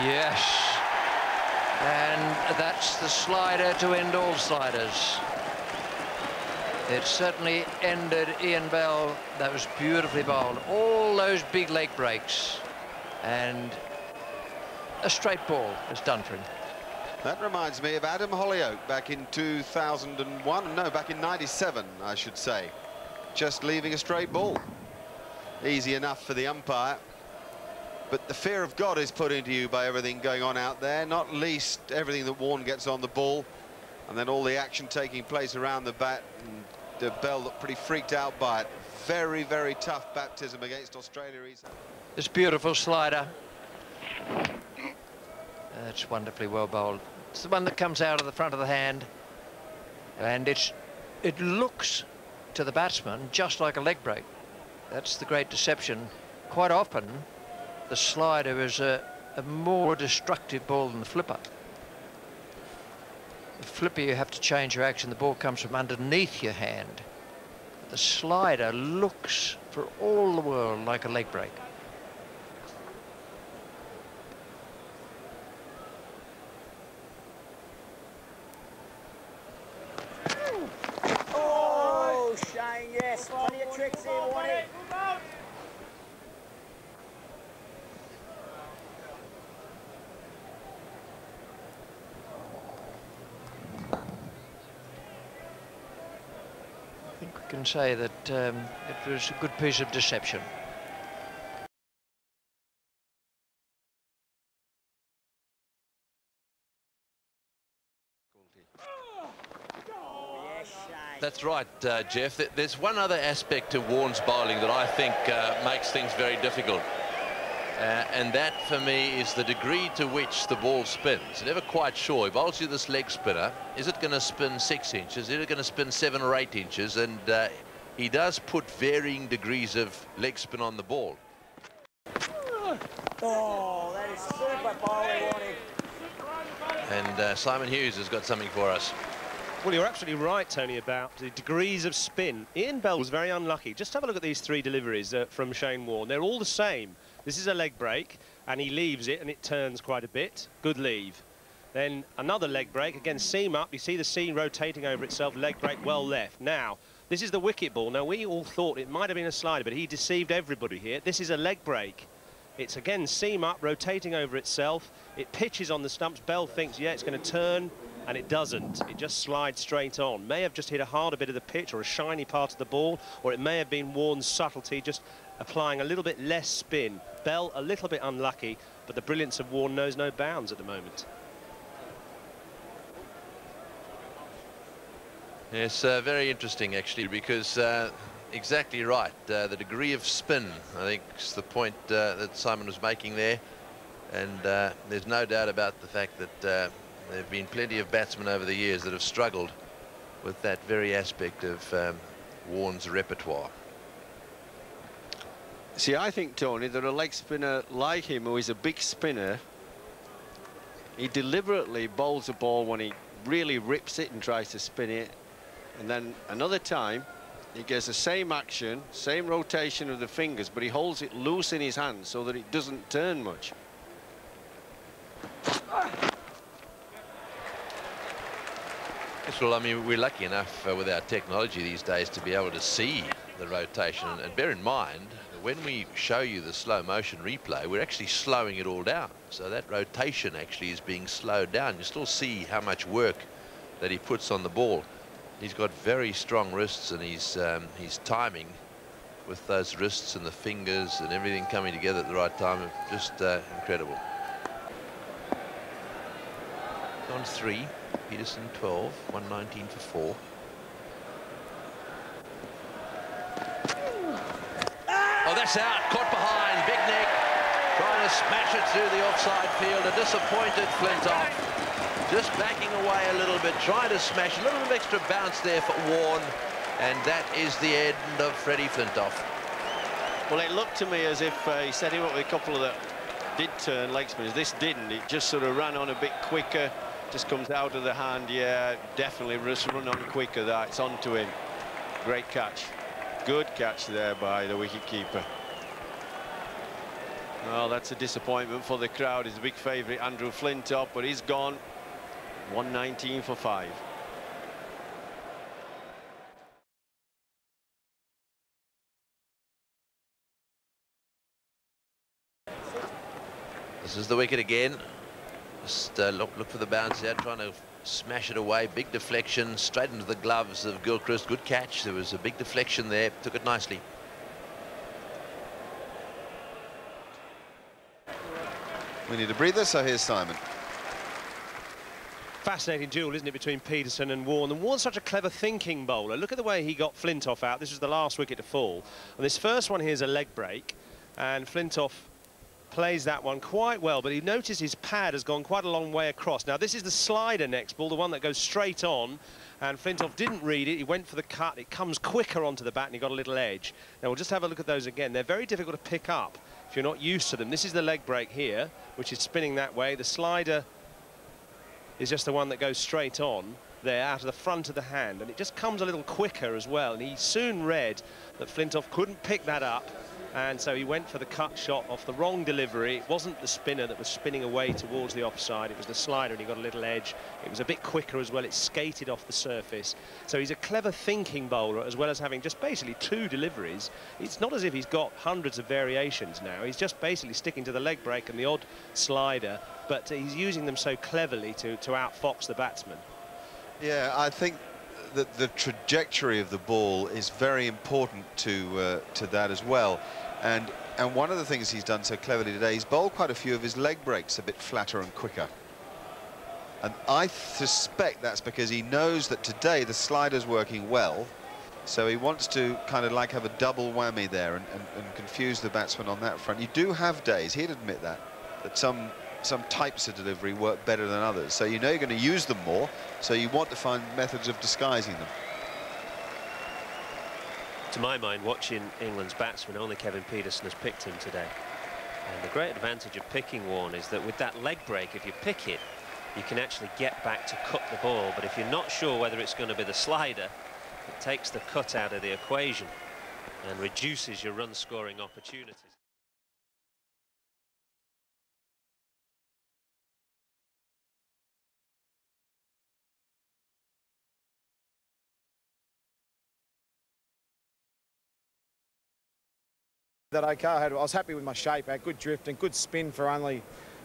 Yes. And that's the slider to end all sliders. It certainly ended Ian Bell. That was beautifully bowled. All those big leg breaks. And a straight ball is done for him. That reminds me of Adam Hollyoake back in 2001. No, back in 97, I should say. Just leaving a straight ball. Easy enough for the umpire. But the fear of God is put into you by everything going on out there, not least everything that Warne gets on the ball, and then all the action taking place around the bat. And Bell looked pretty freaked out by it. Very, very tough baptism against Australia. This beautiful slider. That's wonderfully well bowled. It's the one that comes out of the front of the hand, and it looks to the batsman just like a leg break. That's the great deception. Quite often, the slider is a more destructive ball than the flipper. The flipper, you have to change your action. The ball comes from underneath your hand. But the slider looks, for all the world, like a leg break. Oh, Shane, yes. Plenty of tricks here, Warne. I think we can say that it was a good piece of deception. That's right, Jeff. There's one other aspect to Warne's bowling that I think makes things very difficult. And that, for me, is the degree to which the ball spins. You're never quite sure. He bowls you this leg spinner. Is it going to spin 6 inches? Is it going to spin 7 or 8 inches? And he does put varying degrees of leg spin on the ball. Oh, that is super bowling, Warne. And Simon Hughes has got something for us. Well, you're absolutely right, Tony, about the degrees of spin. Ian Bell was very unlucky. Just have a look at these 3 deliveries from Shane Warne. They're all the same. This is a leg break, and he leaves it, and it turns quite a bit. Good leave. Then another leg break. Again, seam up. You see the seam rotating over itself. Leg break, well left. Now, this is the wicket ball. Now, we all thought it might have been a slider, but he deceived everybody here. This is a leg break. It's, again, seam up, rotating over itself. It pitches on the stumps. Bell thinks, yeah, it's going to turn. And it doesn't. It just slides straight on. May have just hit a harder bit of the pitch or a shiny part of the ball, or it may have been Warne's subtlety, just applying a little bit less spin. Bell a little bit unlucky, but the brilliance of Warne knows no bounds at the moment. Yes, very interesting, actually, because exactly right. The degree of spin, I think, is the point that Simon was making there. And there's no doubt about the fact that there have been plenty of batsmen over the years that have struggled with that very aspect of Warne's repertoire. See, I think, Tony, that a leg spinner like him, who is a big spinner, he deliberately bowls the ball when he really rips it and tries to spin it. And then another time, he gets the same action, same rotation of the fingers, but he holds it loose in his hand so that it doesn't turn much. Yes, well, I mean, we're lucky enough with our technology these days to be able to see the rotation. And bear in mind, when we show you the slow motion replay, we're actually slowing it all down. So that rotation actually is being slowed down. You still see how much work that he puts on the ball. He's got very strong wrists, and he's timing with those wrists and the fingers and everything coming together at the right time. Just incredible. On 3, Peterson 12, 119 for 4. Oh, that's out. Caught behind. Big Nick trying to smash it through the offside field. A disappointed Flintoff. Just backing away a little bit, trying to smash. A little bit of extra bounce there for Warne. And that is the end of Freddie Flintoff. Well, it looked to me as if he set him up with a couple of that did turn leg spinners. This didn't. It just sort of ran on a bit quicker. Just comes out of the hand. Yeah, definitely just run on quicker. That it's on to him. Great catch. Good catch there by the wicketkeeper. Well, that's a disappointment for the crowd. He's a big favourite, Andrew Flintoff, but he's gone. 119 for 5. This is the wicket again. Just look for the bounce out, trying to smash it away. Big deflection straight into the gloves of Gilchrist. Good catch. There was a big deflection there. Took it nicely. We need a breather, so here's Simon. Fascinating duel, isn't it, between Peterson and Warne? And Warne's such a clever thinking bowler. Look at the way he got Flintoff out. This was the last wicket to fall. And this first one here is a leg break. And Flintoff plays that one quite well, but he noticed his pad has gone quite a long way across. Now, this is the slider next ball, the one that goes straight on. And Flintoff didn't read it. He went for the cut. It comes quicker onto the bat, and he got a little edge. Now, we'll just have a look at those again. They're very difficult to pick up if you're not used to them. This is the leg break here, which is spinning that way. The slider is just the one that goes straight on there out of the front of the hand, and it just comes a little quicker as well. And he soon read that Flintoff couldn't pick that up, and so he went for the cut shot off the wrong delivery. It wasn't the spinner that was spinning away towards the offside, it was the slider, and he got a little edge. It was a bit quicker as well. It skated off the surface. So he's a clever thinking bowler, as well as having just basically 2 deliveries. It's not as if he's got hundreds of variations now. He's just basically sticking to the leg break and the odd slider, but he's using them so cleverly to outfox the batsman. Yeah, I think that the trajectory of the ball is very important to that as well. And one of the things he's done so cleverly today, he's bowled quite a few of his leg breaks a bit flatter and quicker. And I suspect that's because he knows that today the slider's working well, so he wants to kind of like have a double whammy there and confuse the batsman on that front. You do have days, he'd admit that some types of delivery work better than others, so you know you're going to use them more, so you want to find methods of disguising them. To my mind, watching England's batsman, only Kevin Peterson has picked him today. And the great advantage of picking Warne is that with that leg break, if you pick it, you can actually get back to cut the ball. But if you're not sure whether it's going to be the slider, it takes the cut out of the equation and reduces your run scoring opportunities. That okay. I was happy with my shape. I had good drift and good spin for only, you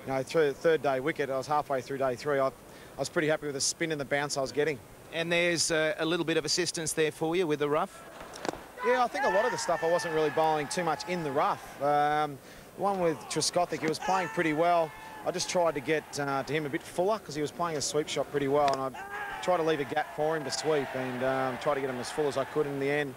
know, through the 3rd day wicket. I was halfway through day 3. I was pretty happy with the spin and the bounce I was getting. And there's a little bit of assistance there for you with the rough? Yeah, I think a lot of the stuff I wasn't really bowling too much in the rough. The one with Trescothick, he was playing pretty well. I just tried to get to him a bit fuller because he was playing a sweep shot pretty well, and I tried to leave a gap for him to sweep and try to get him as full as I could in the end.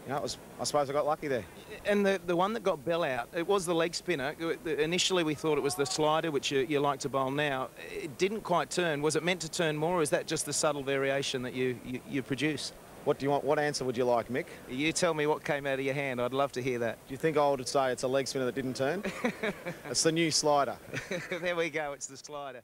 You know, I suppose I got lucky there. And the one that got Bell out, it was the leg spinner. Initially we thought it was the slider, which you like to bowl now. It didn't quite turn. Was it meant to turn more, or is that just the subtle variation that you produce? What do you want? What answer would you like, Mick? You tell me what came out of your hand. I'd love to hear that. Do you think I would say it's a leg spinner that didn't turn? It's the new slider. There we go. It's the slider.